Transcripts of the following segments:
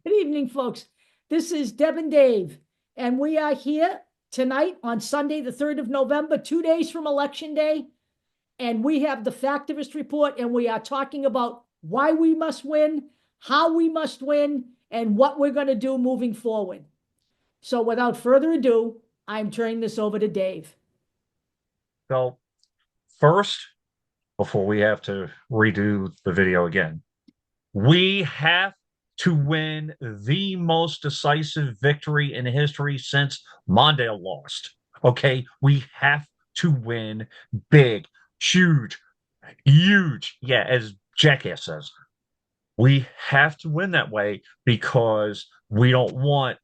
Good evening, folks. This is Deb and Dave, and we are here tonight on Sunday, the 3rd of November, 2 days from Election Day. And we have the Factivist report, and we are talking about why we must win, how we must win, and what we're going to do moving forward. So without further ado, I'm turning this over to Dave. So first, before we have to redo the video again, we have to win the most decisive victory in history since Mondale lost. Okay, we have to win big, huge, huge. Yeah, as Jackass says, we have to win that way because we don't want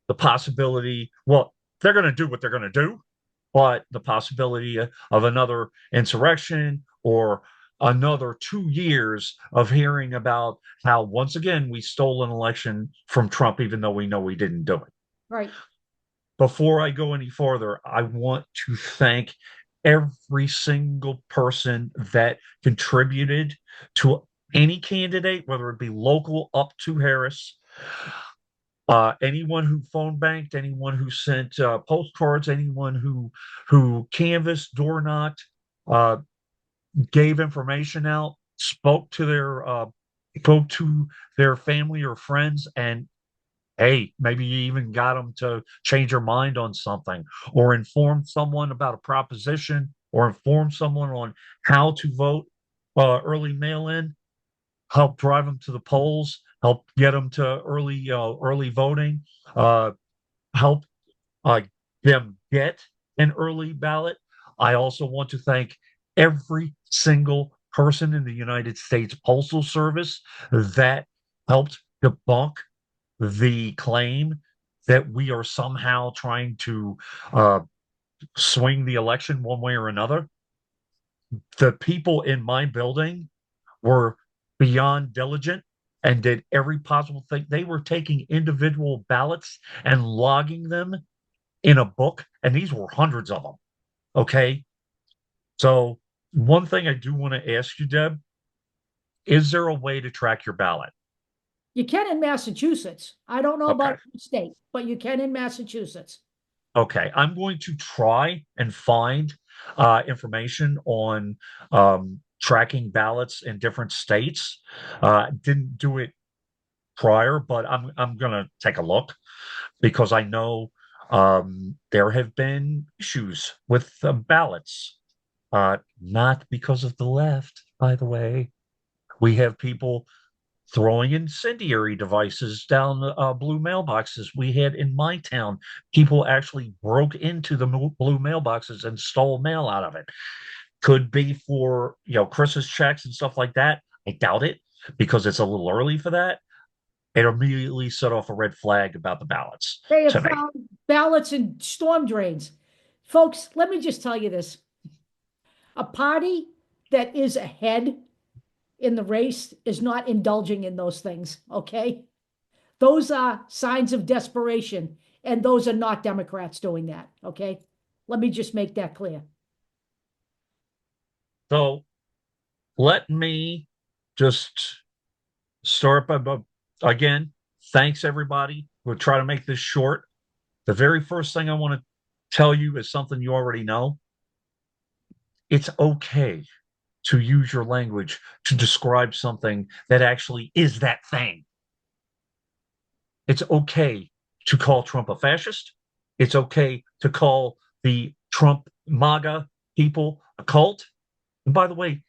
the possibility. Well, they're going to do what they're going to do, but the possibility of another insurrection or another 2 years of hearing about how once again we stole an election from Trump, even though we know we didn't do it. Right. Before I go any farther, I want to thank every single person that contributed to any candidate, whether it be local up to Harris. Anyone who phone banked, anyone who sent postcards, anyone who canvassed, door knocked, uh, gave information out, spoke to their family or friends, and hey, maybe you even got them to change their mind on something, or inform someone about a proposition, or inform someone on how to vote early mail-in, help drive them to the polls, help get them to early voting, uh, help uh, them get an early ballot. I also want to thank every single person in the United States Postal Service that helped debunk the claim that we are somehow trying to swing the election one way or another. The people in my building were beyond diligent and did every possible thing. They were taking individual ballots and logging them in a book, and these were hundreds of them. Okay. So, one thing I do want to ask you, Deb, is there a way to track your ballot? You can in Massachusetts. I don't know Okay. about your state, but you can in Massachusetts. Okay. I'm going to try and find information on tracking ballots in different states. Didn't do it prior, but I'm gonna take a look because I know there have been issues with ballots. Not because of the left, by the way. We have people throwing incendiary devices down blue mailboxes. We had in my town, people actually broke into the blue mailboxes and stole mail out of it. Could be for Christmas checks and stuff like that. I doubt it because it's a little early for that. It immediately set off a red flag about the ballots They to have me. found ballots and storm drains. Folks, let me just tell you this. A party that is ahead in the race is not indulging in those things, okay? Those are signs of desperation, and those are not Democrats doing that, okay? Let me just make that clear. So let me just start by again, thanks everybody. We'll try to make this short. The very first thing I want to tell you is something you already know. It's okay to use your language to describe something that actually is that thing. It's okay to call Trump a fascist. It's okay to call the Trump MAGA people a cult. And by the way,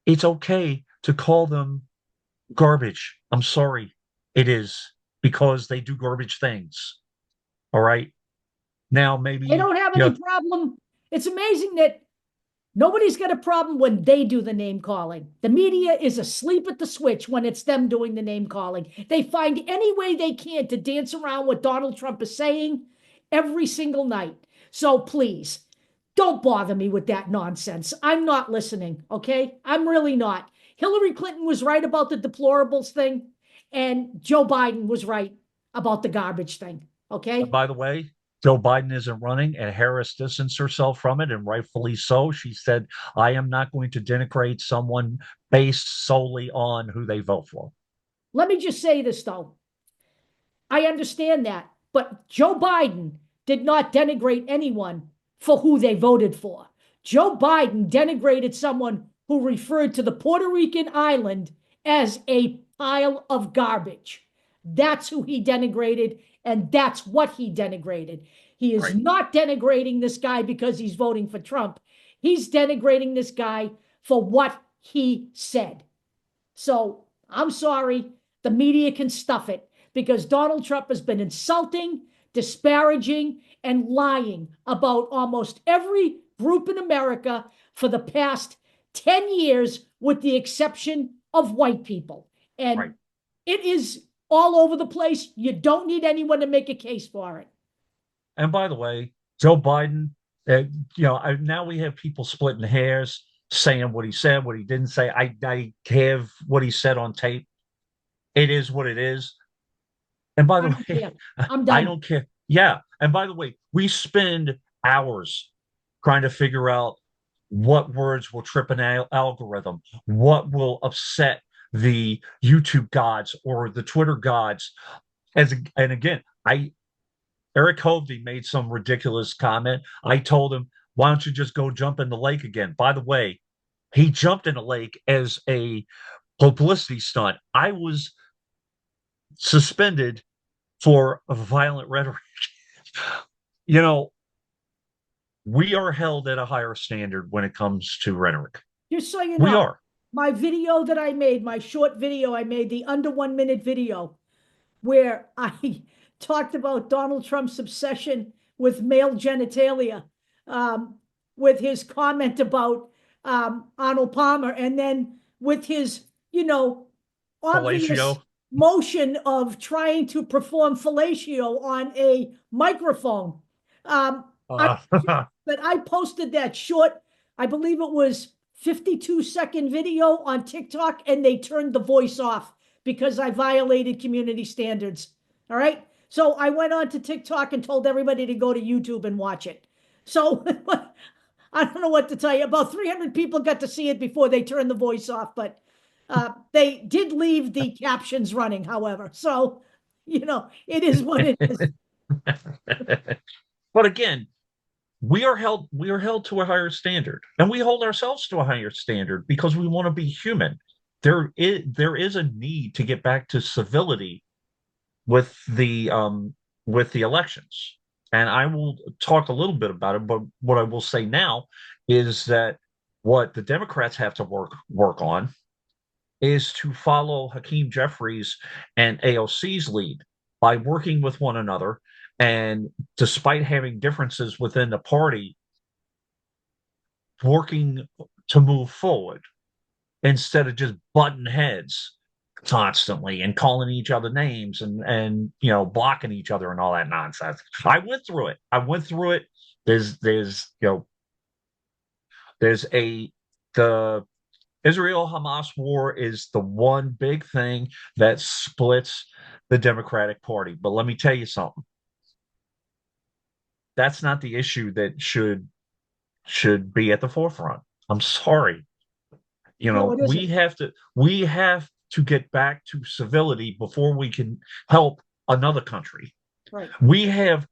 it's okay to call them garbage. I'm sorry. It is because they do garbage things. All right. Now, They maybe, don't have any problem. It's amazing that nobody's got a problem when they do the name calling. The media is asleep at the switch when it's them doing the name calling. They find any way they can to dance around what Donald Trump is saying every single night. So please, don't bother me with that nonsense. I'm not listening, okay? I'm really not. Hillary Clinton was right about the deplorables thing, and Joe Biden was right about the garbage thing, okay? by the way, Joe Biden isn't running, and Harris distanced herself from it, and rightfully so. She said, I am not going to denigrate someone based solely on who they vote for. let me just say this, though. I understand that, but Joe Biden did not denigrate anyone for who they voted for. Joe Biden denigrated someone who referred to the Puerto Rican island as a pile of garbage. That's who he denigrated, and that's what he denigrated. He is Right. not denigrating this guy because he's voting for Trump. He's denigrating this guy for what he said. So I'm sorry, the media can stuff it because Donald Trump has been insulting, disparaging, and lying about almost every group in America for the past 10 years, with the exception of white people. And Right. it is all over the place. You don't need anyone to make a case for it. And by the way, Joe Biden, now we have people splitting hairs, saying what he said, what he didn't say. I have what he said on tape. It is what it is. And by I the don't way, care. I'm I done. don't care. Yeah. And by the way, we spend hours trying to figure out what words will trip an algorithm, what will upset the YouTube gods or the Twitter gods. And again, I Eric Hovde made some ridiculous comment. I told him, why don't you just go jump in the lake again? By the way, he jumped in the lake as a publicity stunt. I was suspended for violent rhetoric. You know, we are held at a higher standard when it comes to rhetoric. Just so you We know, are. my video that I made, my short video I made, the under 1 minute video, where I talked about Donald Trump's obsession with male genitalia, um, with his comment about Arnold Palmer, and then with his, obvious Fellatio. motion of trying to perform fellatio on a microphone. Um, I, Uh, but I posted that short, I believe it was 52-second video on TikTok, and they turned the voice off because I violated community standards. All right. So I went on to TikTok and told everybody to go to YouTube and watch it. So I don't know what to tell you. About 300 people got to see it before they turned the voice off, but they did leave the captions running, however. So, it is what it is. but again, we are held to a higher standard, and we hold ourselves to a higher standard because we want to be human. There is a need to get back to civility with the elections. And I will talk a little bit about it, but what I will say now is that what the Democrats have to work on is to follow Hakeem Jeffries and AOC's lead by working with one another. And despite having differences within the party, working to move forward instead of just butting heads constantly and calling each other names and blocking each other and all that nonsense. I went through it. There's the Israel Hamas war is the one big thing that splits the Democratic Party. But let me tell you something. That's not the issue that should be at the forefront. I'm sorry. No, it We isn't. have to get back to civility before we can help another country. Right. We have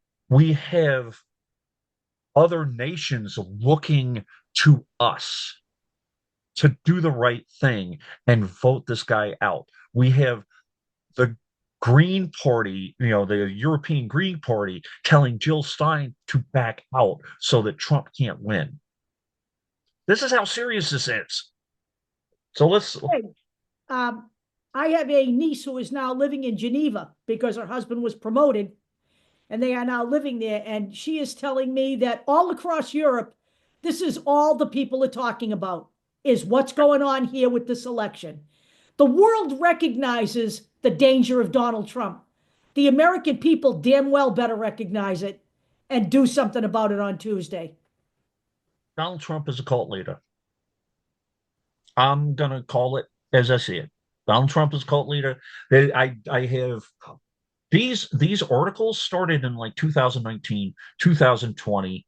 other nations looking to us to do the right thing and vote this guy out. We have the Green Party, the European Green Party, telling Jill Stein to back out so that Trump can't win. This is how serious this is. So let's. Hey, um, I have a niece who is now living in Geneva because her husband was promoted, and they are now living there. And she is telling me that all across Europe, this is all the people are talking about, is what's going on here with this election. The world recognizes the danger of Donald Trump. The American people damn well better recognize it and do something about it on Tuesday. Donald Trump is a cult leader. I'm gonna call it as I see it. Donald Trump is a cult leader. I have these articles started in like 2019, 2020.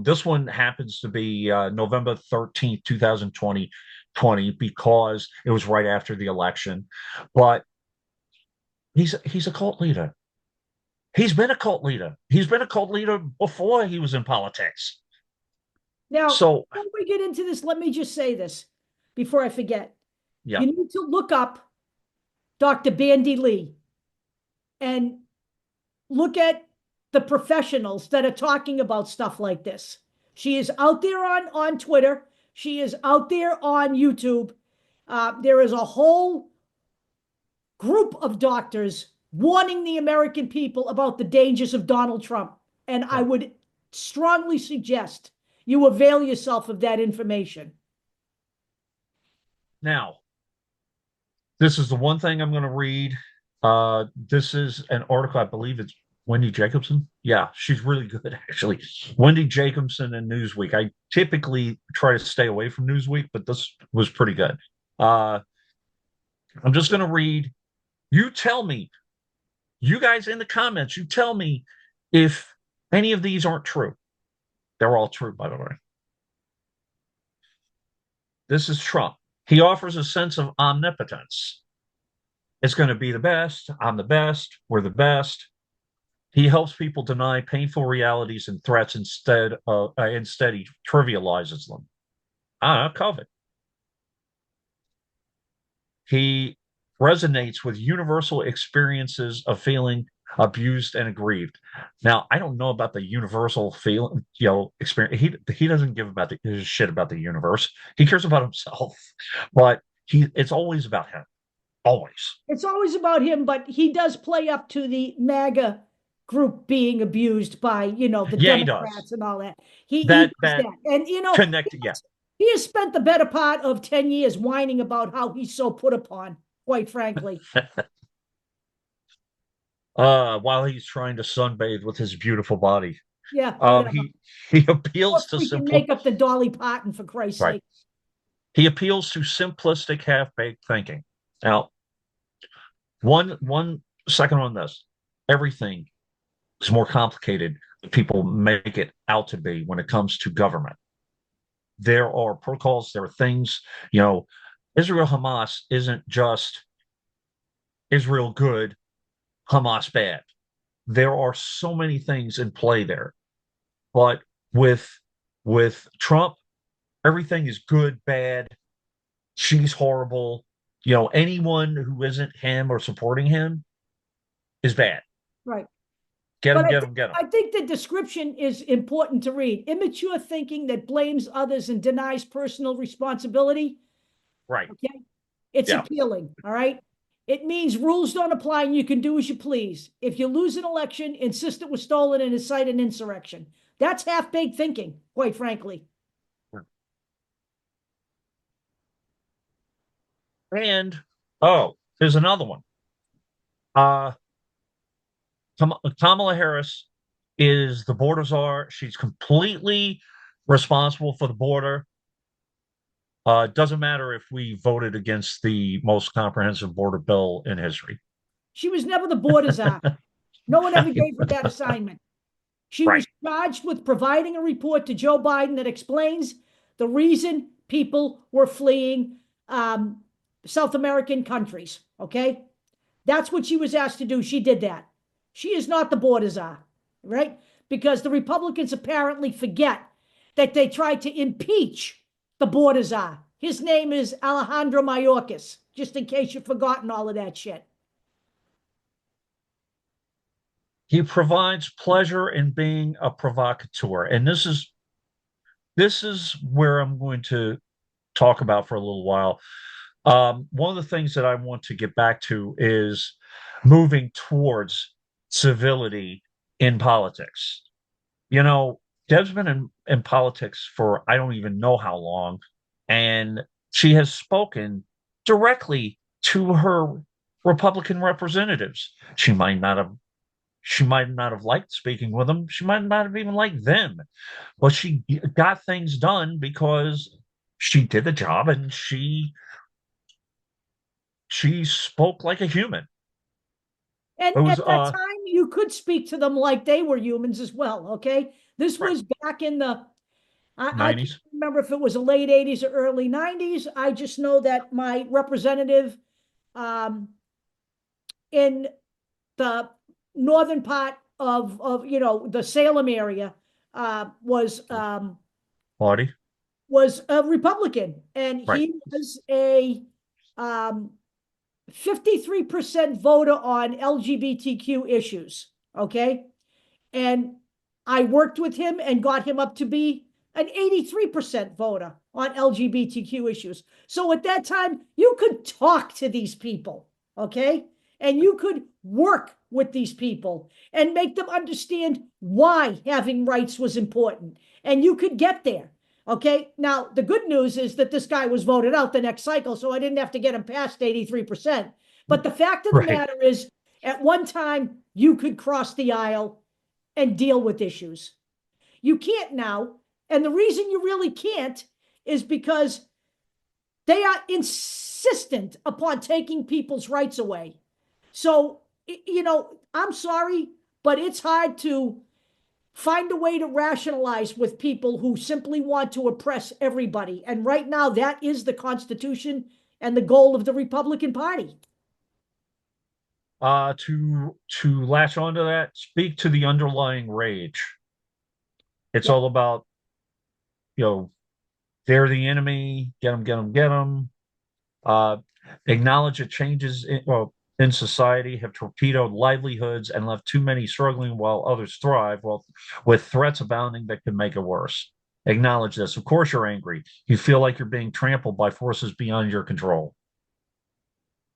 This one happens to be November 13th, 2020. 20 because it was right after the election. But he's a cult leader. He's been a cult leader. He's been a cult leader before he was in politics. Now, So, before we get into this, let me just say this before I forget. yeah, You need to look up Dr. Bandy Lee and look at the professionals that are talking about stuff like this. She is out there on Twitter. She is out there on YouTube. There is a whole group of doctors warning the American people about the dangers of Donald Trump. And I would strongly suggest you avail yourself of that information. now this is the one thing I'm going to read. This is an article, I believe it's Wendy Jacobson. Yeah, she's really good, actually. Wendy Jacobson in Newsweek. I typically try to stay away from Newsweek, but this was pretty good. I'm just going to read. You tell me, you guys in the comments, you tell me if any of these aren't true. They're all true, by the way. This is Trump. He offers a sense of omnipotence. It's going to be the best. I'm the best. We're the best. He helps people deny painful realities and threats instead he trivializes them. COVID. He resonates with universal experiences of feeling abused and aggrieved. Now, I don't know about the universal feeling, experience. He doesn't give about his shit about the universe. He cares about himself, but it's always about him. Always. It's always about him, but he does play up to the MAGA group being abused by, the Yeah, he Democrats does. and all that. He That does that that. And, connected. Yeah. he has spent the better part of 10 years whining about how he's so put upon, quite frankly. While he's trying to sunbathe with his beautiful body. Yeah, whatever. He appeals to We can make up the Dolly Parton, for Christ's right. sake. He appeals to simplistic, half-baked thinking. Now, one second on this. Everything is more complicated than people make it out to be when it comes to government. There are protocols, there are things, Israel Hamas isn't just Israel good, Hamas bad. There are so many things in play there. But with Trump, everything is good, bad, she's horrible. Anyone who isn't him or supporting him is bad. Right. Get him, But get him, get him. I think the description is important to read. Immature thinking that blames others and denies personal responsibility. Right. Okay. It's appealing. All right. It means rules don't apply and you can do as you please. If you lose an election, insist it was stolen and incite an insurrection. That's half-baked thinking, quite frankly. And there's another one. Kamala Harris is the border czar. She's completely responsible for the border. Doesn't matter if we voted against the most comprehensive border bill in history. She was never the border czar. No one ever gave her that assignment. She was charged with providing a report to Joe Biden that explains the reason people were fleeing South American countries. Okay. That's what she was asked to do. She did that. She is not the border czar, right? Because the Republicans apparently forget that they tried to impeach the border czar. His name is Alejandro Mayorkas, just in case you've forgotten all of that shit. He provides pleasure in being a provocateur. And this is where I'm going to talk about for a little while. One of the things that I want to get back to is moving towards civility in politics. Deb's been in politics for I don't even know how long, and she has spoken directly to her Republican representatives. She might not have liked speaking with them. She might not have even liked them, but she got things done because she did the job and she spoke like a human. And at that time, you could speak to them like they were humans as well. Okay. This was back in the 90s. remember if it was the late 80s or early 90s. I just know that my representative um, in the northern part of the Salem area Audie? was a Republican, and Right. he was a um, 53% voter on LGBTQ issues. Okay. And I worked with him and got him up to be an 83% voter on LGBTQ issues. So at that time, you could talk to these people, okay? And you could work with these people and make them understand why having rights was important. And you could get there. Okay. Now, the good news is that this guy was voted out the next cycle, so I didn't have to get him past 83%. But the fact of the Right. matter is, at one time, you could cross the aisle and deal with issues. You can't now. And the reason you really can't is because they are insistent upon taking people's rights away. So, I'm sorry, but it's hard to find a way to rationalize with people who simply want to oppress everybody. And right now, that is the Constitution and the goal of the Republican Party. To latch onto that, speak to the underlying rage. It's Yep. all about, you know, they're the enemy, get them, get them, get them. Uh, Acknowledge that changes in society have torpedoed livelihoods and left too many struggling while others thrive, well, with threats abounding that could make it worse. Acknowledge this. Of course, you're angry. You feel like you're being trampled by forces beyond your control.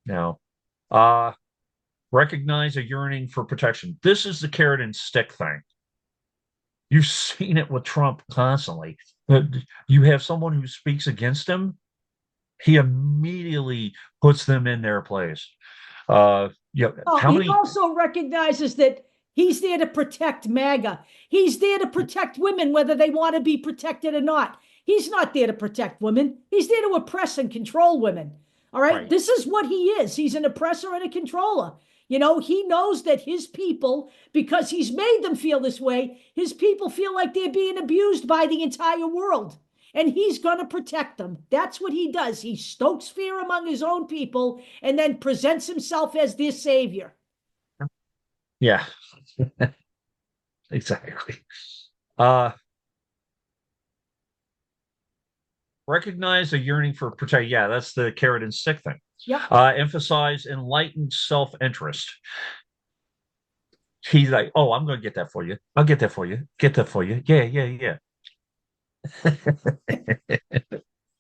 Now, uh, recognize a yearning for protection. This is the carrot and stick thing. You've seen it with Trump constantly. You have someone who speaks against him, he immediately puts them in their place. Oh, How he many? also recognizes that he's there to protect MAGA. He's there to protect women, whether they want to be protected or not. He's not there to protect women. He's there to oppress and control women. All right. Right. This is what he is. He's an oppressor and a controller. He knows that his people, because he's made them feel this way, his people feel like they're being abused by the entire world. And he's going to protect them. That's what he does. He stokes fear among his own people and then presents himself as their savior. Yeah, exactly. Uh, Recognize a yearning for protect. Yeah, that's the carrot and stick thing. Yep. Emphasize enlightened self-interest. He's like, oh, I'm going to get that for you. I'll get that for you. Get that for you. Yeah, yeah, yeah.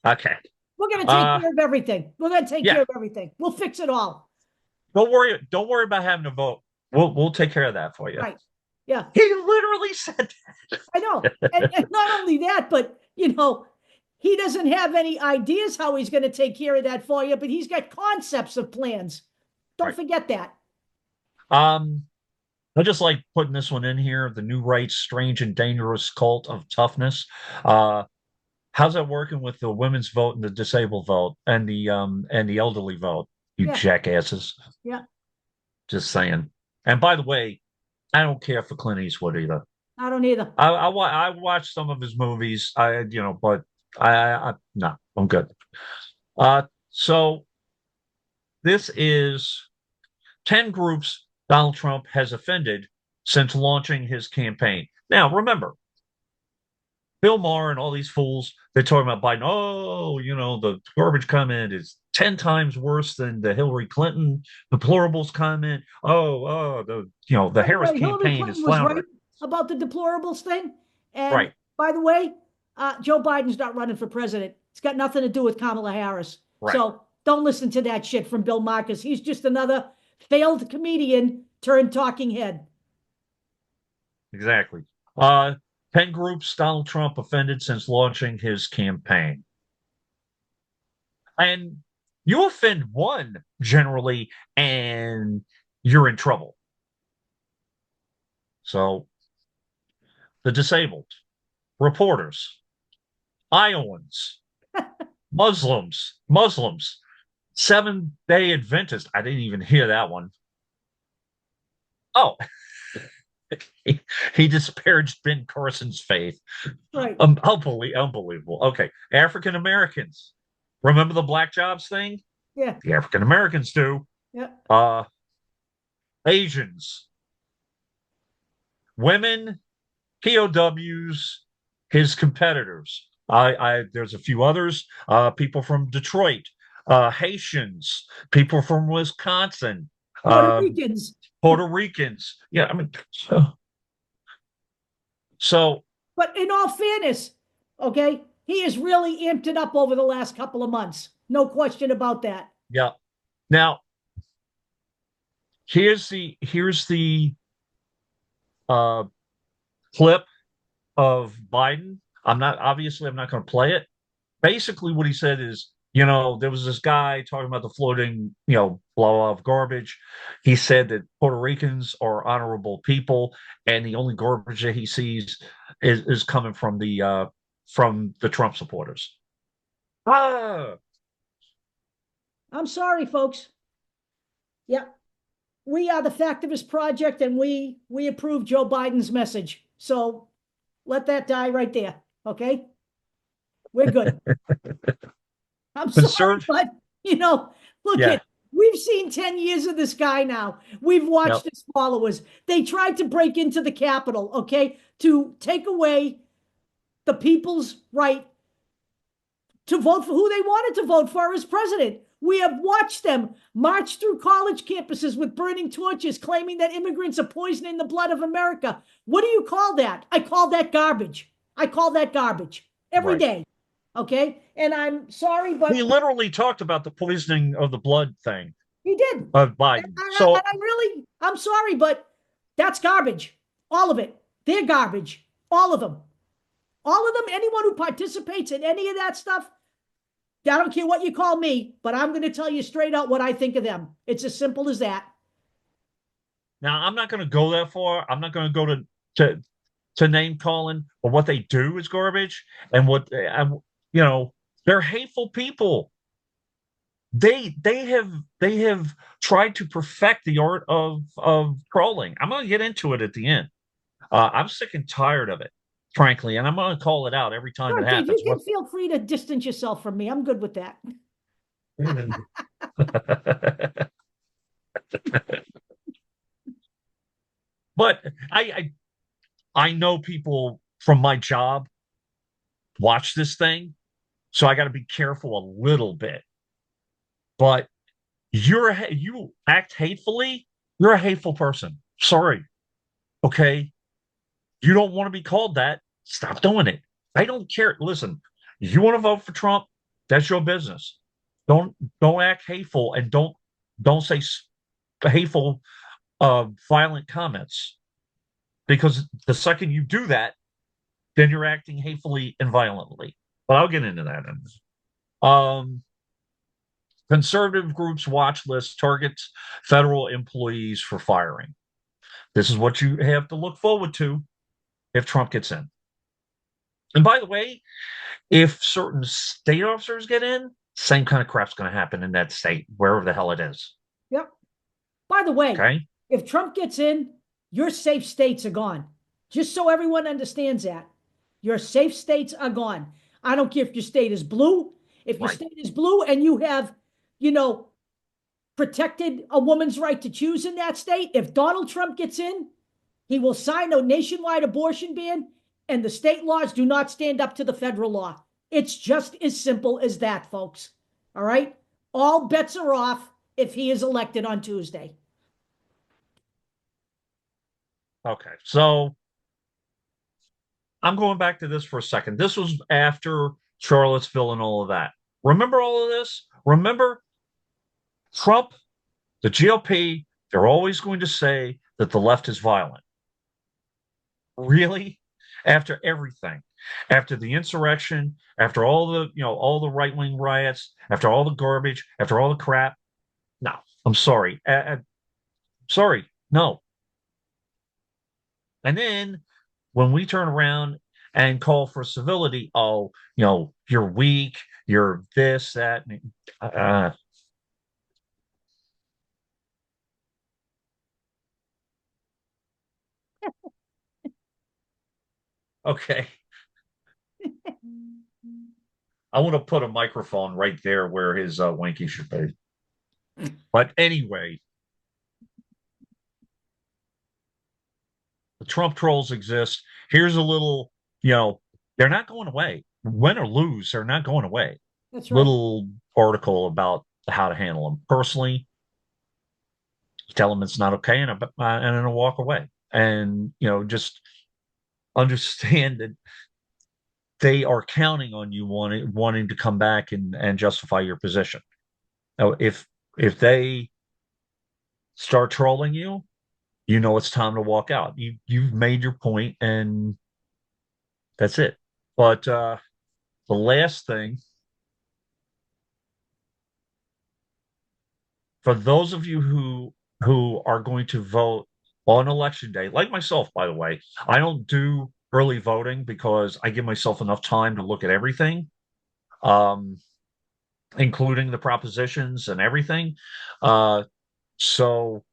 Okay. We're going to take Uh, care of everything. We're going to take yeah. care of everything. We'll fix it all. Don't worry. Don't worry about having to vote. We'll take care of that for you. Right. Yeah. He literally said I know. And not only that, but, he doesn't have any ideas how he's going to take care of that for you, but he's got concepts of plans. Don't right. forget that. I just like putting this one in here. The new right's strange and dangerous cult of toughness. Uh, how's that working with the women's vote and the disabled vote and the elderly vote? You Yeah. jackasses. Yeah. Just saying. And by the way, I don't care for Clint Eastwood either. I don't either. I watched some of his movies. But no, I'm good. So this is 10 groups Donald Trump has offended since launching his campaign. Now, remember, Bill Maher and all these fools, they're talking about Biden. Oh, the garbage comment is 10 times worse than the Hillary Clinton deplorables comment. The By the Harris way, Hillary campaign is Clinton was right floundering. about the deplorables thing. And Right, by the way, Joe Biden's not running for president. It's got nothing to do with Kamala Harris. right, So don't listen to that shit from Bill Marcus. He's just another failed comedian turned talking head. exactly. 10 groups Donald Trump offended since launching his campaign. And you offend one generally, and you're in trouble. So the disabled, reporters, Iowans, Muslims, Seventh-day Adventists. I didn't even hear that one. Oh, he disparaged Ben Carson's faith. Right. Unbelievable. Okay, African Americans. Remember the black jobs thing? Yeah. The African Americans do. Yeah. Uh, Asians, women, POWs, his competitors. There's a few others. People from Detroit, Haitians, people from Wisconsin, Puerto uh, Ricans. Puerto Ricans. Yeah, I mean, so But in all fairness, okay, he has really amped it up over the last couple of months. No question about that. yeah. Now here's the uh, clip of Biden. I'm not going to play it. Basically, what he said is, there was this guy talking about the floating, blow off garbage. He said that Puerto Ricans are honorable people, and the only garbage that he sees is coming from the Trump supporters. Ah, I'm sorry, folks. Yeah, we are the Factivist Project, and we approve Joe Biden's message. So let that die right there. Okay, we're good. I'm sorry, conserved. but look Yeah, at we've seen 10 years of this guy now. We've watched yep, his followers. They tried to break into the Capitol, okay, to take away the people's right to vote for who they wanted to vote for as president. We have watched them march through college campuses with burning torches, claiming that immigrants are poisoning the blood of America. What do you call that? I call that garbage. I call that garbage every right. day. Okay. And I'm sorry, He but literally talked about the poisoning of the blood thing he did. of Biden. And So I'm sorry, but that's garbage. All of it. They're garbage. All of them. All of them. Anyone who participates in any of that stuff, I don't care what you call me, but I'm going to tell you straight out what I think of them. It's as simple as that. now I'm not going to go that far. I'm not going to go to to name calling, but what they do is garbage, and you know they're hateful people. They have tried to perfect the art of trolling. I'm going to get into it at the end. I'm sick and tired of it, frankly, and I'm going to call it out every time Sure, it dude, you happens. can feel free to distance yourself from me. I'm good with that. But I know people from my job watch this thing, so I got to be careful a little bit. But you act hatefully, you're a hateful person. Sorry. Okay. You don't want to be called that. Stop doing it. I don't care. Listen, you want to vote for Trump, that's your business. Don't don't act hateful, and don't say hateful violent comments, because the second you do that, then you're acting hatefully and violently. But I'll get into that. Um, Conservative groups watch list targets federal employees for firing. This is what you have to look forward to if Trump gets in. And by the way, if certain state officers get in, same kind of crap's going to happen in that state, wherever the hell it is. Yep. By the way, Okay. if Trump gets in, your safe states are gone. Just so everyone understands that. Your safe states are gone. I don't care if your state is blue. If your Right. state is blue and you have, you know, protected a woman's right to choose in that state, if Donald Trump gets in, he will sign a nationwide abortion ban, and the state laws do not stand up to the federal law. It's just as simple as that, folks. All right? All bets are off if he is elected on Tuesday. Okay. So I'm going back to this for a second. This was after Charlottesville and all of that. Remember all of this? Remember Trump, the GOP, they're always going to say that the left is violent. Really? After everything, after the insurrection, after all the right-wing riots, after all the garbage, after all the crap. No, I'm sorry. Sorry. No. And then when we turn around and call for civility, oh, you're weak, you're this, that. Uh, Okay. I want to put a microphone right there where his winky should be. But anyway, the Trump trolls exist. Here's a little, you know, they're not going away. Win or lose, they're not going away. That's right. Little article about how to handle them. Personally, tell them it's not okay, and then walk away. And just understand that they are counting on you wanting to come back and justify your position. Now, if they start trolling you, it's time to walk out. You've made your point, and that's it. But the last thing, for those of you who are going to vote on election day, like myself, by the way, I don't do early voting because I give myself enough time to look at everything, um, including the propositions and everything. So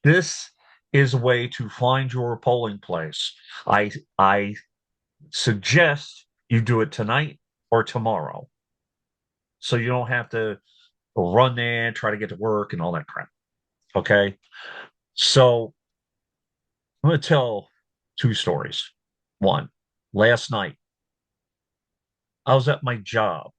this is a way to find your polling place. I suggest you do it tonight or tomorrow, so you don't have to run there, try to get to work, and all that crap. Okay. So I'm going to tell two stories. One, last night, I was at my job.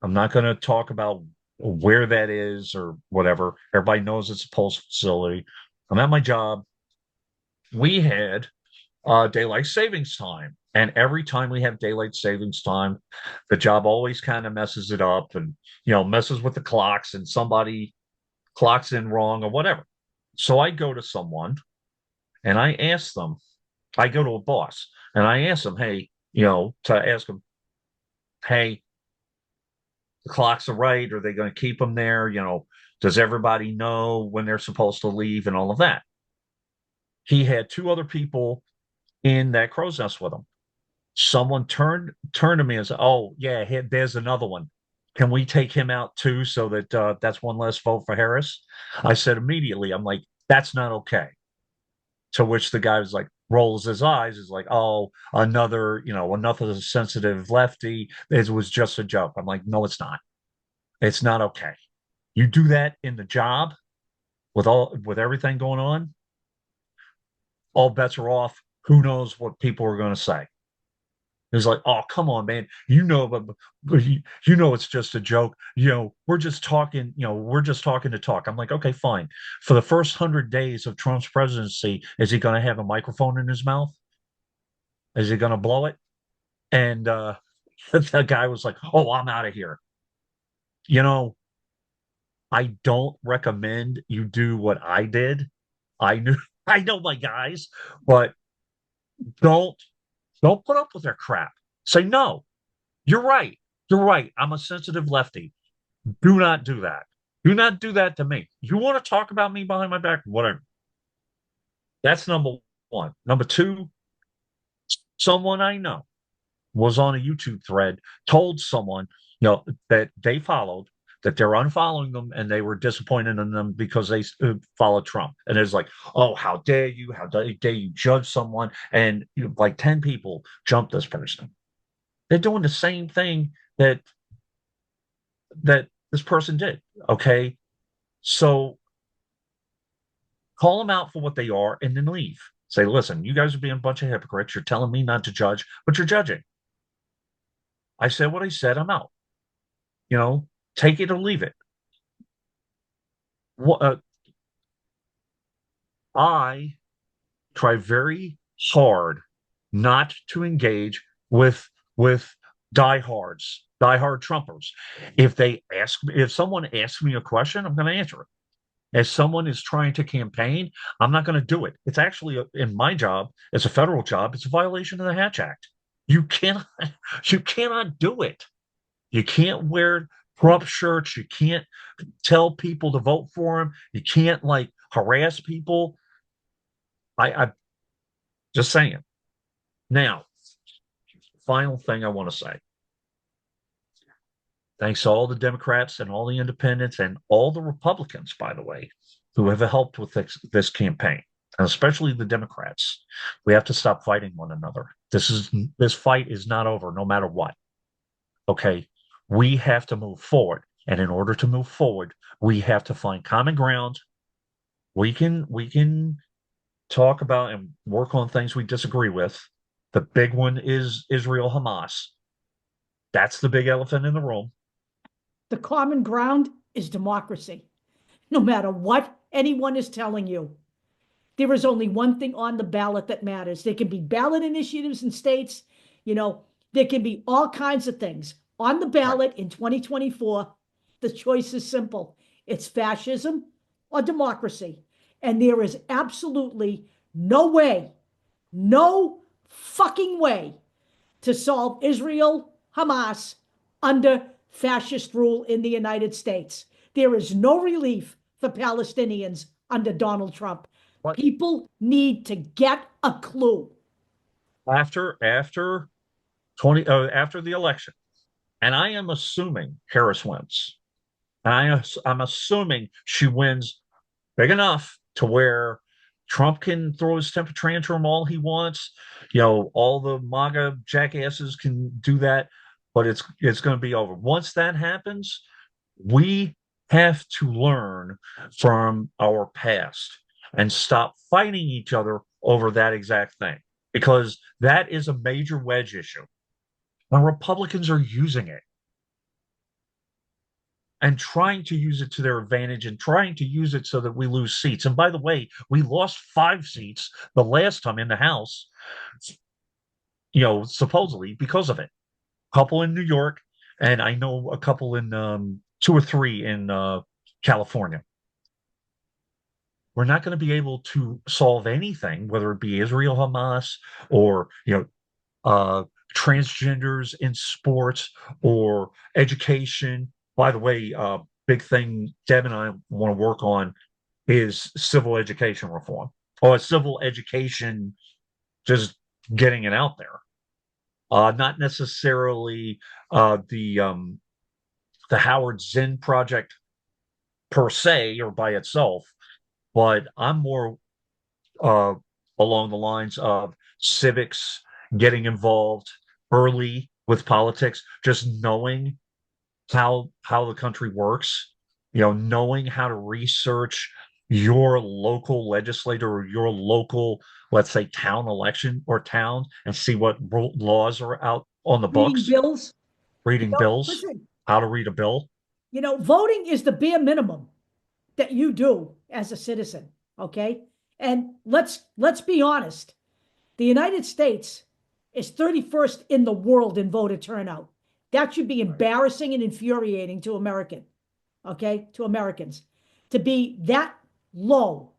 I'm not going to talk about where that is or whatever. Everybody knows it's a post facility. I'm at my job. We had daylight savings time. And every time we have daylight savings time, the job always kind of messes it up and, messes with the clocks, and somebody clocks in wrong or whatever. So I go to someone and I ask them, I go to a boss and I ask them, hey, to ask them, hey, the clocks are right. Are they going to keep them there? Does everybody know when they're supposed to leave and all of that? He had two other people in that crow's nest with him. Someone turned to me and said, "Oh yeah, there's another one. Can we take him out too, so that that's one less vote for Harris?" I said immediately, I'm like, "That's not okay." To which the guy was like, rolls his eyes, is like, "Oh, another sensitive lefty. It was just a joke." I'm like, "No, it's not. It's not okay. You do that in the job with everything going on, all bets are off. Who knows what people are going to say?" It's like, "Oh, come on, man. But it's just a joke. We're just talking, we're just talking to talk." I'm like, "Okay, fine. For the first 100 days of Trump's presidency, is he going to have a microphone in his mouth? Is he going to blow it?" And the guy was like, "Oh, I'm out of here." You know, I don't recommend you do what I did. I knew, I know my guys, but don't don't put up with their crap. Say no. You're right. You're right. I'm a sensitive lefty. Do not do that. Do not do that to me. You want to talk about me behind my back? Whatever. That's number one. Number two, someone I know was on a YouTube thread, told someone, that they followed, that they're unfollowing them, and they were disappointed in them because they followed Trump. And it's like, "Oh, how dare you? How dare you judge someone?" And like 10 people jumped this person. They're doing the same thing that this person did. Okay. So call them out for what they are and then leave. Say, "Listen, you guys are being a bunch of hypocrites. You're telling me not to judge, but you're judging. I said what I said. I'm out. You know, take it or leave it." What I try very hard not to engage with diehard Trumpers. If someone asks me a question, I'm going to answer it. If someone is trying to campaign, I'm not going to do it. It's actually in my job, it's a federal job. It's a violation of the Hatch Act. You cannot, you cannot do it. You can't wear Trump shirts. You can't tell people to vote for him. You can't like harass people. I just saying. Now, final thing I want to say. Thanks to all the Democrats and all the independents and all the Republicans, by the way, who have helped with this campaign. and especially the Democrats. We have to stop fighting one another. This fight is not over, no matter what. Okay, we have to move forward, and in order to move forward, we have to find common ground. We can talk about and work on things we disagree with. The big one is Israel Hamas. That's the big elephant in the room. The common ground is democracy. No matter what anyone is telling you, there is only one thing on the ballot that matters. There can be ballot initiatives in states, there can be all kinds of things on the Right. ballot in 2024. The choice is simple. It's fascism or democracy. And there is absolutely no way, no fucking way to solve Israel Hamas under fascist rule in the United States. There is no relief for Palestinians under Donald Trump. But People need to get a clue. after 20 after the election, and I am assuming Harris wins. And I'm assuming she wins big enough to where Trump can throw his temper tantrum all he wants. All the MAGA jackasses can do that, but it's going to be over. Once that happens, we have to learn from our past and stop fighting each other over that exact thing, because that is a major wedge issue. And Republicans are using it and trying to use it to their advantage and trying to use it so that we lose seats. And by the way, we lost 5 seats the last time in the House, supposedly because of it. A couple in New York, and I know a couple in 2 or 3 in California. We're not going to be able to solve anything, whether it be Israel Hamas or uh, transgenders in sports or education. By the way, big thing Deb and I want to work on is civil education reform, or civil education, just getting it out there. Not necessarily the Howard Zinn project per se or by itself, but I'm more uh, along the lines of civics, getting involved early with politics, just knowing how the country works, knowing how to research your local legislator or your local, let's say, town election or town, and see what laws are out on the Reading books, bills, reading bills, listen, how to read a bill. voting is the bare minimum that you do as a citizen, okay? And let's be honest. The United States is 31st in the world in voter turnout. That should be embarrassing and infuriating to Americans, to be that low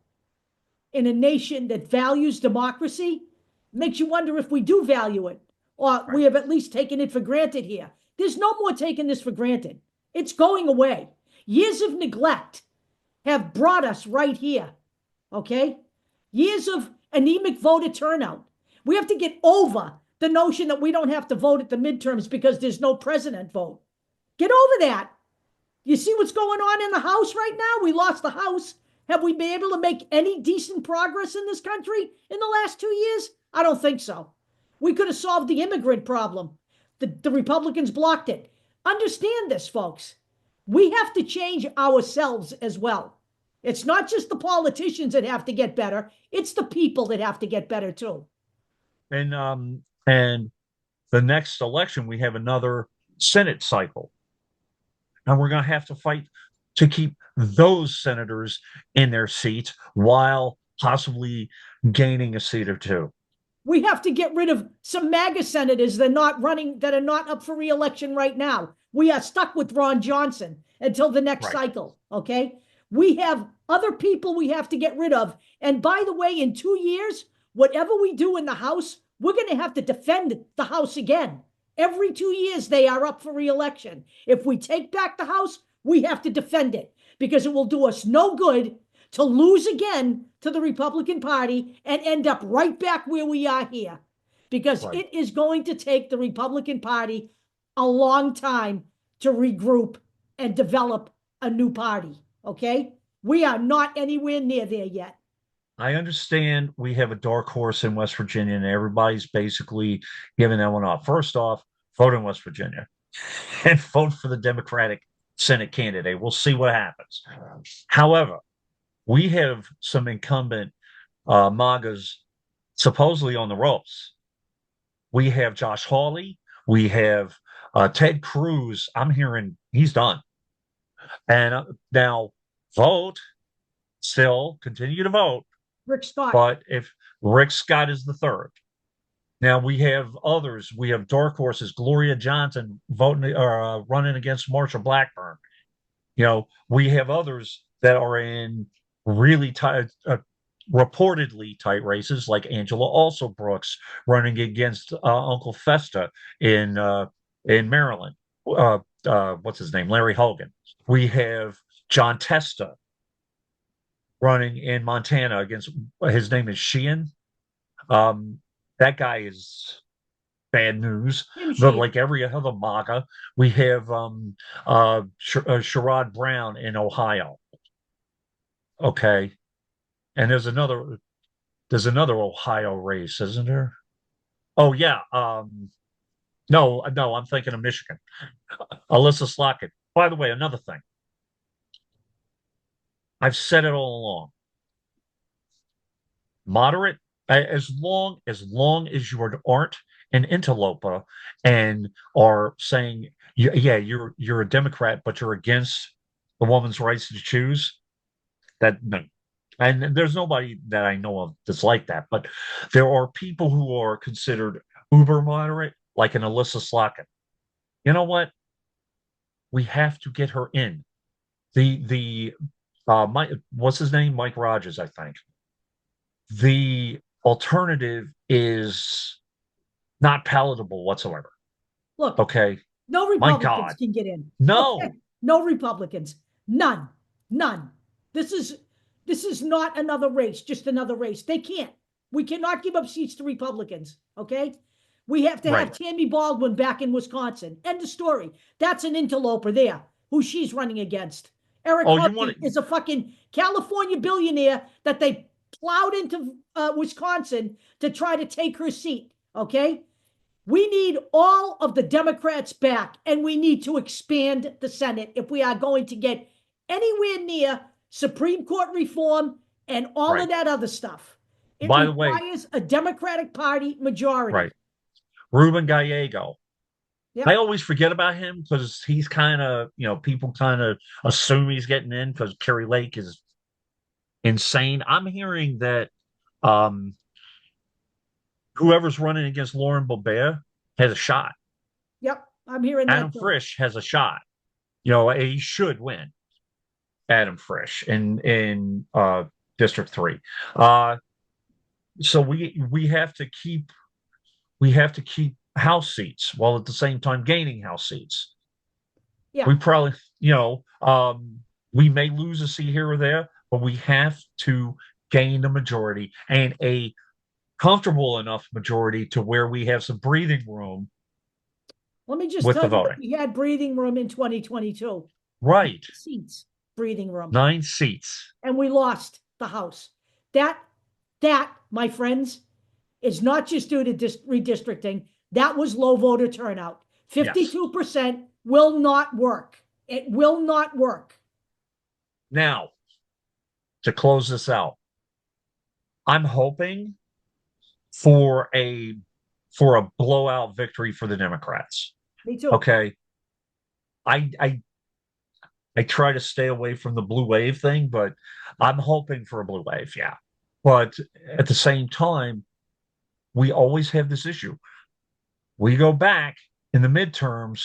in a nation that values democracy. Makes you wonder if we do value it, or we have at least taken it for granted here. There's no more taking this for granted. It's going away. Years of neglect have brought us right here, okay? Years of anemic voter turnout. We have to get over the notion that we don't have to vote at the midterms because there's no president vote. Get over that. You see what's going on in the House right now? We lost the House. Have we been able to make any decent progress in this country in the last 2 years? I don't think so. We could have solved the immigrant problem. The Republicans blocked it. Understand this, folks. We have to change ourselves as well. It's not just the politicians that have to get better. It's the people that have to get better too. And the next election, we have another Senate cycle, and we're going to have to fight to keep those senators in their seats while possibly gaining a seat or two. We have to get rid of some MAGA senators that are not up for re-election right now. We are stuck with Ron Johnson until the next cycle, okay? We have other people we have to get rid of. And by the way, in 2 years, whatever we do in the House, we're going to have to defend the House again. Every 2 years, they are up for re-election. If we take back the House, we have to defend it, because it will do us no good to lose again to the Republican Party and end up right back where we are here, because it is going to take the Republican Party a long time to regroup and develop a new party, okay? We are not anywhere near there yet. I understand we have a dark horse in West Virginia, and everybody's basically giving that one off. First off, vote in West Virginia and vote for the Democratic Senate candidate. We'll see what happens. However, we have some incumbent MAGAs supposedly on the ropes. We have Josh Hawley. We have Ted Cruz. I'm hearing he's done. And now vote, still continue to vote. Rick Scott. But if Rick Scott is the third, now we have others. We have dark horses. Gloria Johnson voting or running against Marsha Blackburn. We have others that are in really tight, reportedly tight races, like Angela Also Brooks running against Uncle Festa in Maryland. What's his name? Larry Hogan. We have John Testa running in Montana against, his name is Sheehan. That guy is bad news. But like every other MAGA, we have Sherrod Brown in Ohio. Okay. And there's another Ohio race, isn't there? Oh yeah. No, I'm thinking of Michigan. Alyssa Slockett. By the way, another thing. I've said it all along. Moderate, as long as you aren't an interloper and are saying, yeah, you're a Democrat, but you're against the woman's rights to choose. That no. And there's nobody that I know of that's like that. But there are people who are considered uber moderate, like an Alyssa Slockett. You know what? We have to get her in. What's his name? Mike Rogers, I think. The alternative is not palatable whatsoever. Look, okay. No Republicans can get in. No. Okay? No Republicans. None. This is not another race, just another race. They can't. We cannot give up seats to Republicans. Okay. We have to have Tammy Baldwin back in Wisconsin. End of story. That's an interloper there, who she's running against. Eric Hudson is a fucking California billionaire that they plowed into Wisconsin to try to take her seat. Okay. We need all of the Democrats back, and we need to expand the Senate if we are going to get anywhere near Supreme Court reform and all of that other stuff. It requires a Democratic Party majority. Right. Ruben Gallego. Yep. I always forget about him because he's kind of, people kind of assume he's getting in because Kerry Lake is insane. I'm hearing that whoever's running against Lauren Boebert has a shot. Yep, I'm hearing that. Adam Frisch has a shot. He should win. Adam Frisch in District 3. So we have to keep House seats while at the same time gaining House seats. Yeah. We probably, we may lose a seat here or there, but we have to gain the majority and a comfortable enough majority to where we have some breathing room. Let me just tell you that we had breathing room in 2022. Right. 9 seats, breathing room. 9 seats. And we lost the House. That, my friends, is not just due to redistricting. That was low voter turnout. 52% will not work. It will not work. Now, to close this out, I'm hoping for a blowout victory for the Democrats. Me too. Okay. I try to stay away from the blue wave thing, but I'm hoping for a blue wave, yeah. But at the same time, we always have this issue. We go back in the midterms,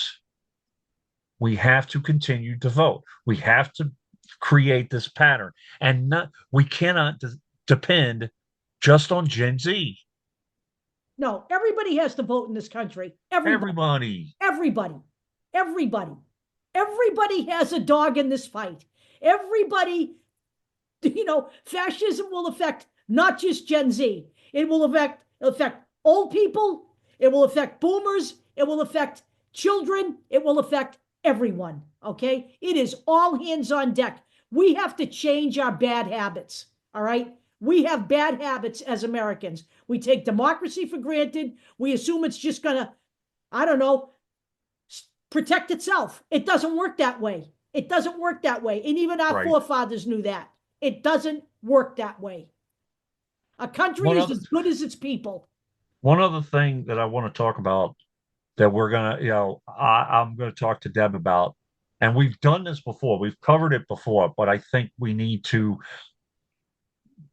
we have to continue to vote. We have to create this pattern, and we cannot depend just on Gen Z. No, everybody has to vote in this country. Everybody has a dog in this fight. Everybody, fascism will affect not just Gen Z. It will affect old people. It will affect boomers. It will affect children. It will affect everyone. Okay. It is all hands on deck. We have to change our bad habits. All right. we have bad habits as Americans. We take democracy for granted. We assume it's just going to, I don't know, protect itself. It doesn't work that way. It doesn't work that way. And even our forefathers knew that. It doesn't work that way. A country is as good as its people. One other thing that I want to talk about that we're going to, I'm going to talk to Deb about, and we've done this before, we've covered it before, but I think we need to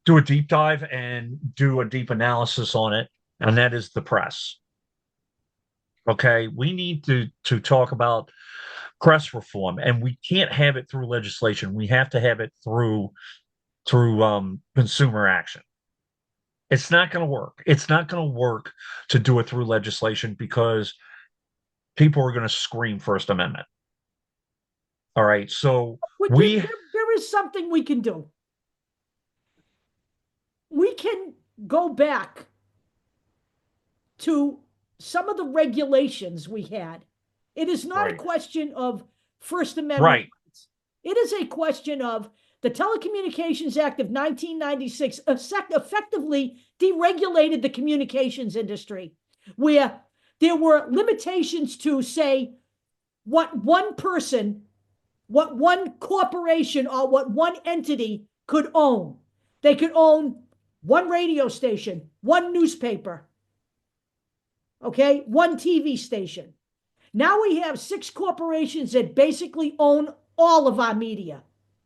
do a deep dive and do a deep analysis on it, and that is the press. Okay, we need to talk about press reform, and we can't have it through legislation. We have to have it through consumer action. It's not going to work. It's not going to work to do it through legislation because people are going to scream First Amendment. All right, so there is something we can do. We can go back to some of the regulations we had. It is not a question of First Amendment. Right. It is a question of the Telecommunications Act of 1996 effectively deregulated the communications industry, where there were limitations to, say, what one person, what one corporation, or what one entity could own. They could own one radio station, one newspaper, okay, one TV station. Now we have 6 corporations that basically own all of our media,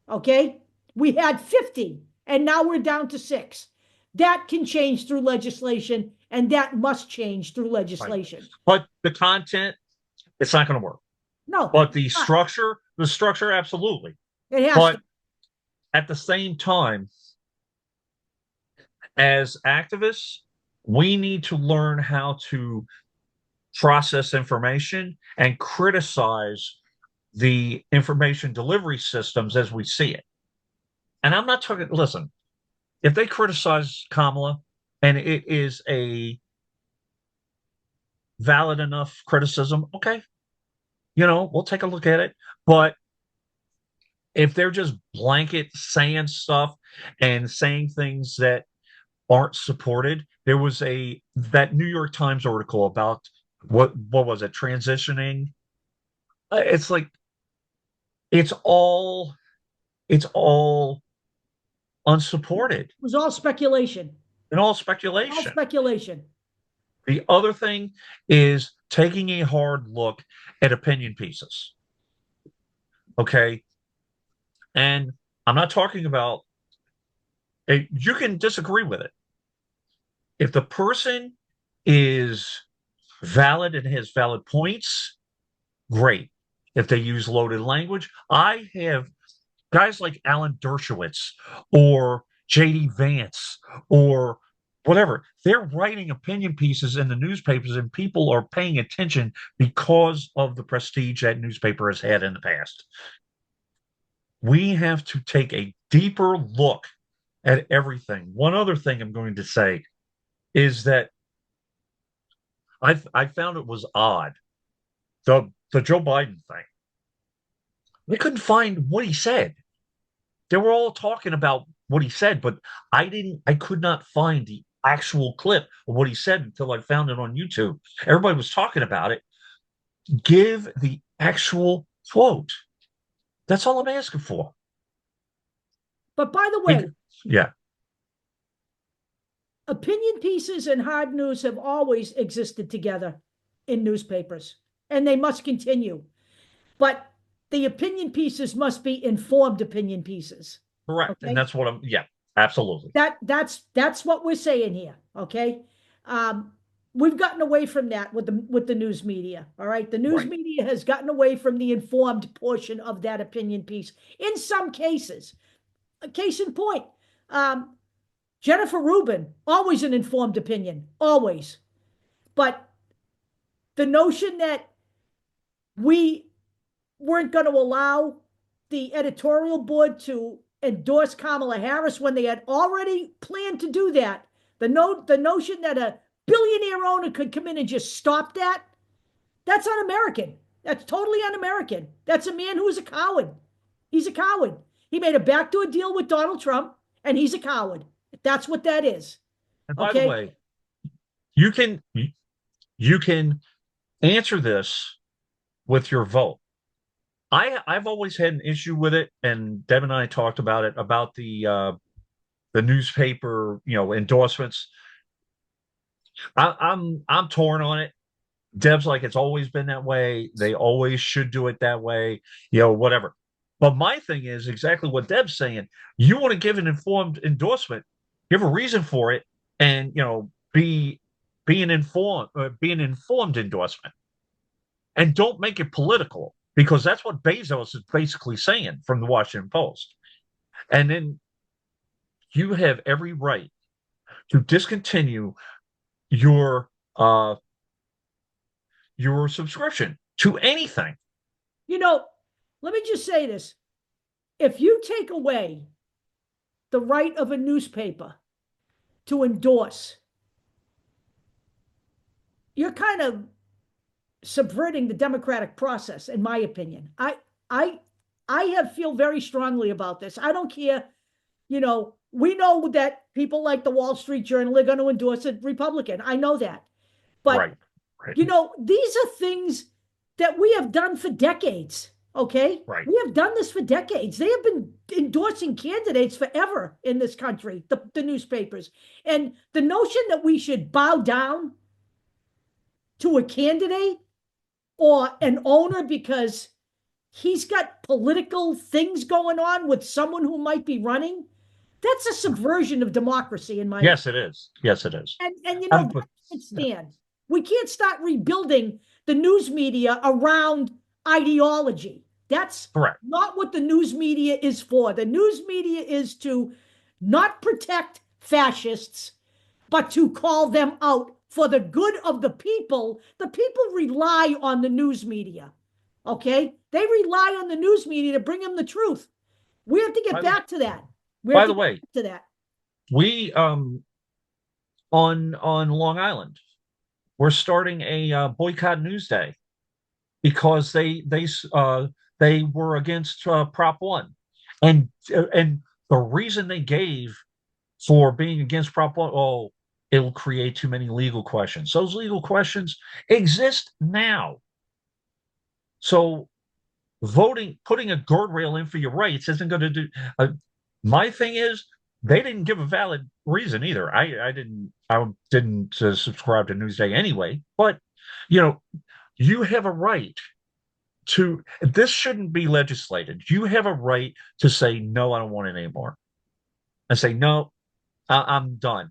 okay? We had 50, and now we're down to 6. That can change through legislation, and that must change through legislation. Right. But the content, it's not going to work. No. But the structure, absolutely. It has to. At the same time, as activists, we need to learn how to process information and criticize the information delivery systems as we see it. And I'm not talking, listen, if they criticize Kamala and it is a valid enough criticism, okay, we'll take a look at it. But if they're just blanket saying stuff and saying things that aren't supported, there was that New York Times article about what was it, transitioning? It's like it's all unsupported. It was all speculation. And all speculation. All speculation. The other thing is taking a hard look at opinion pieces. Okay. And I'm not talking about you can disagree with it. If the person is valid and has valid points, great. If they use loaded language, I have guys like Alan Dershowitz or J.D. Vance or whatever. They're writing opinion pieces in the newspapers, and people are paying attention because of the prestige that newspaper has had in the past. We have to take a deeper look at everything. One other thing I'm going to say is that I found it was odd. The Joe Biden thing. They couldn't find what he said. They were all talking about what he said, but I could not find the actual clip of what he said until I found it on YouTube. Everybody was talking about it. Give the actual quote. That's all I'm asking for. But by the way, yeah. Opinion pieces and hard news have always existed together in newspapers, and they must continue. But the opinion pieces must be informed opinion pieces. Correct. Okay? And that's what absolutely. That's what we're saying here. Okay. We've gotten away from that with the news media. All right. The news media has gotten away from the informed portion of that opinion piece in some cases. A case in point, Jennifer Rubin, always an informed opinion, always. But the notion that we weren't going to allow the editorial board to endorse Kamala Harris when they had already planned to do that, the notion that a billionaire owner could come in and just stop that, that's un-American. That's totally un-American. That's a man who is a coward. He's a coward. He made a backdoor deal with Donald Trump, and he's a coward. That's what that is. And by the Okay. way, you can you can answer this with your vote. I've always had an issue with it, and Deb and I talked about it about the newspaper, endorsements. I'm torn on it. Deb's like, it's always been that way. They always should do it that way, whatever. But my thing is exactly what Deb's saying. You want to give an informed endorsement, give a reason for it, and be an informed endorsement, and don't make it political because that's what Bezos is basically saying from the Washington Post. And then you have every right to discontinue your uh your subscription to anything. You know, let me just say this. If you take away the right of a newspaper to endorse, you're kind of subverting the democratic process, in my opinion. I I have feel very strongly about this. I don't care, we know that people like the Wall Street Journal are going to endorse a Republican. I know that. But Right. Right. these are things that we have done for decades. Okay. Right. We have done this for decades. They have been endorsing candidates forever in this country, the newspapers. And the notion that we should bow down to a candidate or an owner because he's got political things going on with someone who might be running, that's a subversion of democracy in my opinion. Yes, it is. Yes, it is. And But, that can't stand. We can't start rebuilding the news media around ideology. That's correct. not what the news media is for. The news media is to not protect fascists, but to call them out for the good of the people. The people rely on the news media. Okay? They rely on the news media to bring them the truth. We have to get back to that. By the way, to that. we on Long Island, we're starting a boycott Newsday because they were against Prop 1, and the reason they gave for being against Prop 1, oh, it'll create too many legal questions. Those legal questions exist now. So putting a guardrail in for your rights isn't going to do. My thing is, they didn't give a valid reason either. I didn't subscribe to Newsday anyway. But you have a right to. This shouldn't be legislated. You have a right to say no. I don't want it anymore. And say no. I'm done.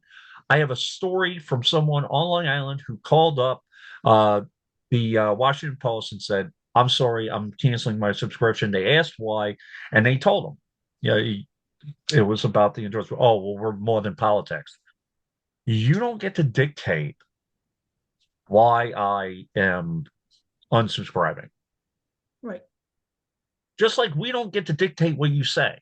I have a story from someone on Long Island who called up the Washington Post and said, I'm sorry, I'm canceling my subscription. They asked why, and they told him, it was about the endorsement. Oh, well, we're more than politics. You don't get to dictate why I am unsubscribing. Right. Just like we don't get to dictate what you say.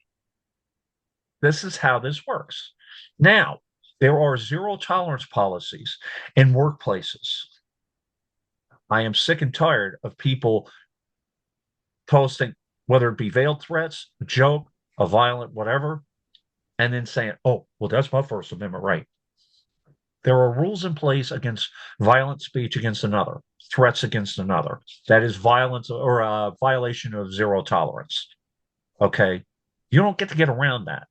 This is how this works. Now, there are zero tolerance policies in workplaces. I am sick and tired of people posting, whether it be veiled threats, a joke, a violent, whatever, and then saying, oh, well, that's my First Amendment right. There are rules in place against violent speech against another, threats against another. That is violence or a violation of zero tolerance. Okay. You don't get around that.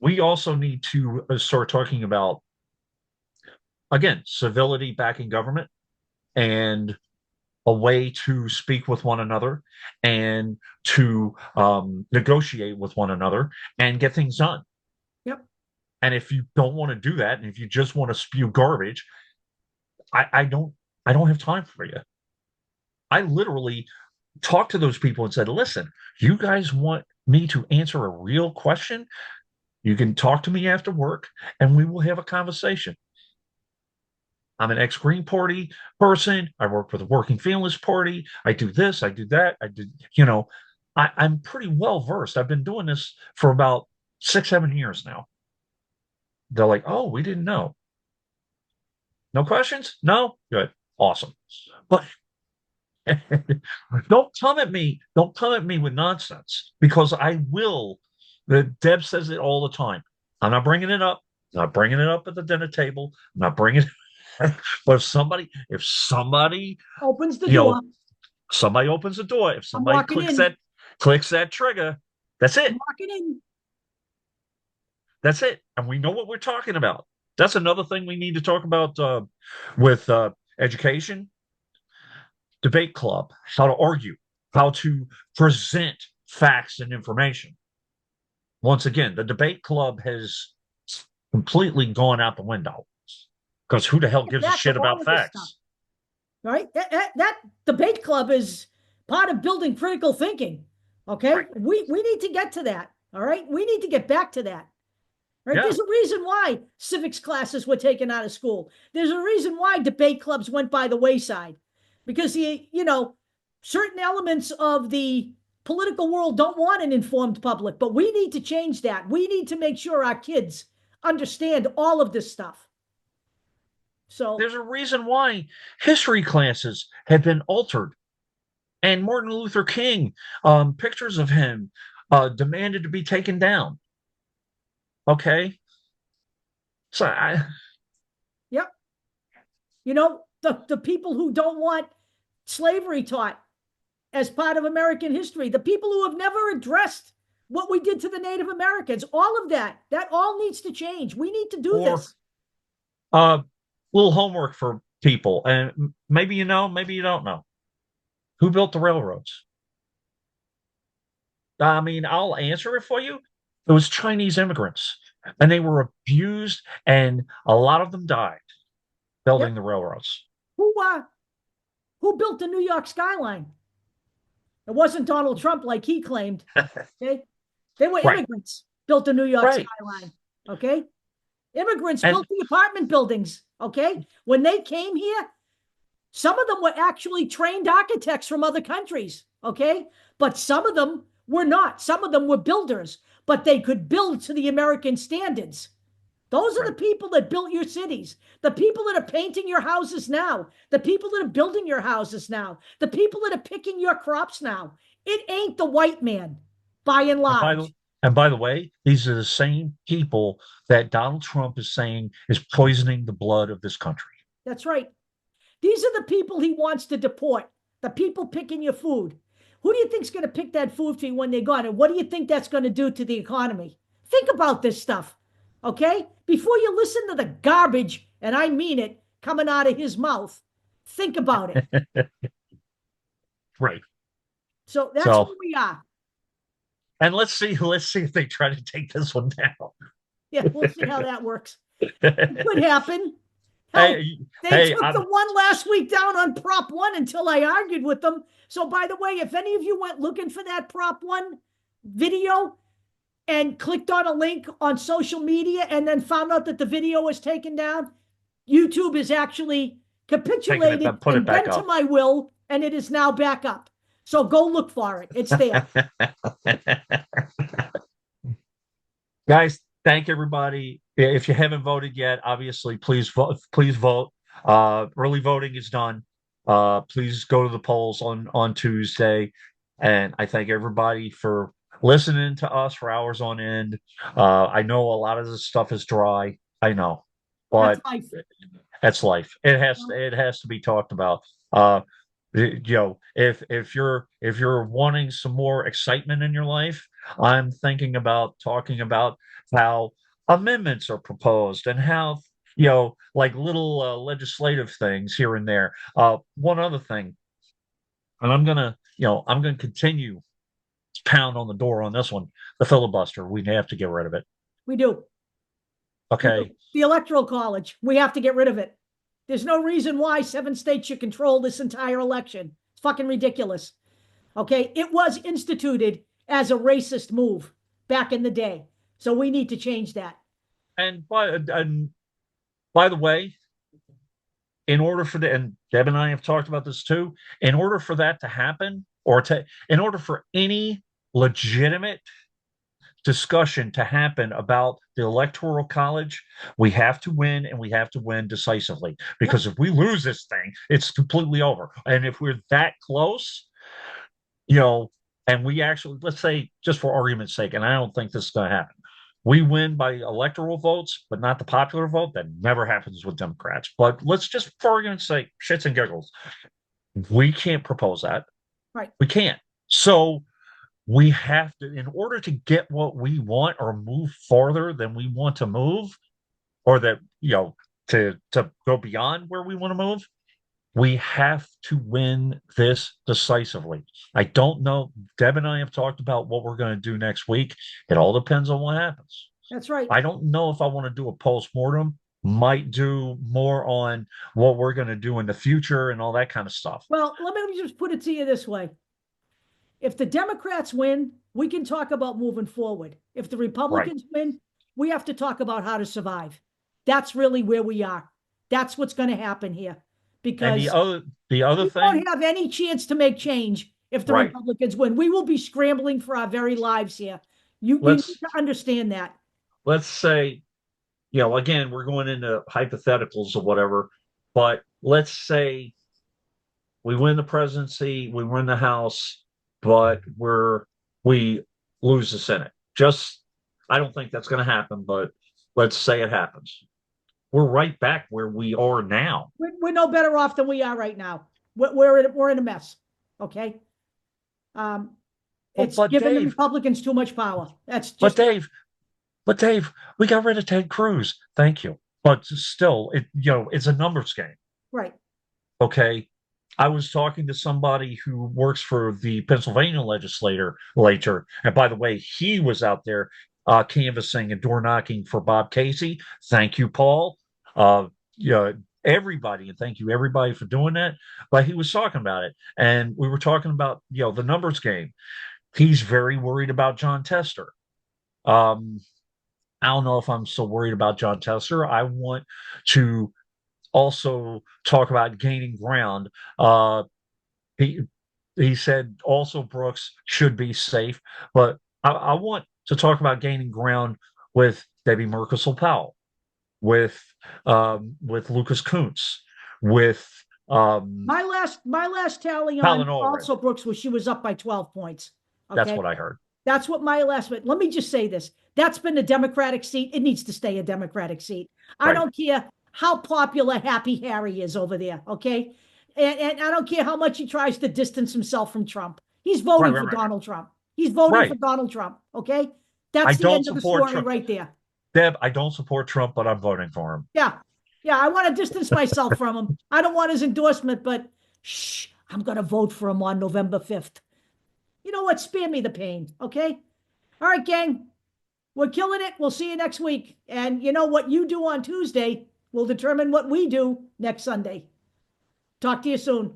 We also need to start talking about, again, civility back in government and a way to speak with one another and to negotiate with one another and get things done. Yep. And if you don't want to do that, and if you just want to spew garbage, I don't have time for you. I literally talked to those people and said, listen, you guys want me to answer a real question? You can talk to me after work and we will have a conversation. I'm an ex-Green Party person. I work for the Working Families Party. I do this, I do that. I'm pretty well versed. I've been doing this for about 6-7 years now. They're like, oh, we didn't know. No questions? No? Good. Awesome. But don't come at me. Don't come at me with nonsense because I will. Deb says it all the time. I'm not bringing it up. I'm not bringing it up at the dinner table. I'm not bringing it. But if somebody, Opens the you door. know, somebody opens the door, if I'm somebody walking in. clicks that trigger, that's I'm it. walking in. That's it. And we know what we're talking about. That's another thing we need to talk about with education, debate club, how to argue, how to present facts and information. Once again, the debate club has completely gone out the window because who the hell Get gives a back to shit all about of this stuff, facts? right? That debate club is part of building critical thinking. Okay, Right. we need to get to that. All right, we need to get back to that. Right? Yeah. There's a reason why civics classes were taken out of school. There's a reason why debate clubs went by the wayside, because certain elements of the political world don't want an informed public. But we need to change that. We need to make sure our kids understand all of this stuff. So There's a reason why history classes have been altered. And Martin Luther King, pictures of him demanded to be taken down. Okay. So yep, the people who don't want slavery taught as part of American history, the people who have never addressed what we did to the Native Americans, all of that all needs to change. We need to do or this. uh, little homework for people, and maybe you know, maybe you don't know who built the railroads. I mean, I'll answer it for you. It was Chinese immigrants, and they were abused, and a lot of them died building Yep. the railroads. Who uh who built the New York skyline? It wasn't Donald Trump like he claimed. Okay. They were Right, immigrants built the New York right. skyline. Okay. Immigrants And built the apartment buildings. Okay. When they came here, some of them were actually trained architects from other countries. Okay. But some of them were not. Some of them were builders, but they could build to the American standards. Those are the right. people that built your cities, the people that are painting your houses now, the people that are building your houses now, the people that are picking your crops now. It ain't the white man, by and And by the large. and by the way, these are the same people that Donald Trump is saying is poisoning the blood of this country. That's right. These are the people he wants to deport, the people picking your food. Who do you think's going to pick that food for you when they're gone? And what do you think that's going to do to the economy? Think about this stuff, okay? Before you listen to the garbage, and I mean it, coming out of his mouth, think about it. Right. So that's where So, we are. and let's see if they try to take this one down. Yeah, we'll see how that works. It could happen. Hell, Hey, they hey, took the one last week down on Prop 1 until I argued with them. So, by the way, if any of you went looking for that Prop 1 video and clicked on a link on social media and then found out that the video was taken down, YouTube is actually taking it capitulated back, put it and back bent to up. my will, and it is now back up. So go look for it. It's there. Guys, thank everybody. If you haven't voted yet, obviously, please vote. Please vote. Early voting is done. Please go to the polls on Tuesday. And I thank everybody for listening to us for hours on end. I know a lot of this stuff is dry. I know, That's but life. that's life. It has to be talked about. Uh, if you're wanting some more excitement in your life, I'm thinking about talking about how amendments are proposed and how like little legislative things here and there. One other thing, and I'm gonna continue to pound on the door on this one. The filibuster, we have to get rid of it. We do. We do. Okay. The Electoral College, we have to get rid of it. There's no reason why 7 states should control this entire election. It's fucking ridiculous. Okay. It was instituted as a racist move back in the day. So we need to change that. And by the way, in order for and Deb and I have talked about this too, in order for that to happen, in order for any legitimate discussion to happen about the electoral college, we have to win, and we have to win decisively. Yep. Because if we lose this thing, it's completely over. And if we're that close, you know, and we actually, let's say, just for argument's sake, and I don't think this is going to happen, We win by electoral votes, but not the popular vote. That never happens with Democrats. But let's just, for argument's sake, shits and giggles, we can't propose that. Right. We can't. So we have to, in order to get what we want or move farther than we want to move, or that, to go beyond where we want to move, we have to win this decisively. I don't know. Deb and I have talked about what we're going to do next week. It all depends on what happens. That's right. I don't know if I want to do a postmortem. Might do more on what we're going to do in the future and all that kind of stuff. Well, let me just put it to you this way. If the Democrats win, we can talk about moving forward. If the Republicans win, we have to talk about how to survive. That's really where we are. That's what's going to happen here. Because the other we thing, don't have any chance to make change if the Republicans win. We will be scrambling for our very lives here. You need to understand that. Let's say, again, we're going into hypotheticals or whatever, but let's say we win the presidency, we win the House, but we lose the Senate. I don't think that's going to happen, but let's say it happens. We're right back where we are now. We're no better off than we are right now. We're in a mess. Okay. It's giving the Republicans too much power. That's just. But Dave, we got rid of Ted Cruz. Thank you. But still, it's a numbers game. Right. Okay. I was talking to somebody who works for the Pennsylvania legislature, and by the way, he was out there canvassing and door knocking for Bob Casey. Thank you, Paul. Everybody, and thank you everybody for doing that. But he was talking about it, and we were talking about the numbers game. He's very worried about John Tester. I don't know if I'm so worried about John Tester. I want to also talk about gaining ground. He said also Brooks should be safe, but I want to talk about gaining ground with Debbie Merkelsel-Powell, with Lucas Kuntz, with my last tally on also Brooks was she was up by 12 points. Okay? That's what I heard. That's what my last. Let me just say this: that's been a Democratic seat. It needs to stay a Democratic seat. I don't care how popular Happy Harry is over there. Okay. And I don't care how much he tries to distance himself from Trump. He's voting for Donald Trump. He's voting for Donald Trump. Okay. That's the end of the story right there. Deb, I don't support Trump, but I'm voting for him. Yeah. Yeah. I want to distance myself from him. I don't want his endorsement, but I'm going to vote for him on November 5th. You know what? Spare me the pain. Okay. All right, gang. We're killing it. We'll see you next week. And you know what you do on Tuesday will determine what we do next Sunday. Talk to you soon.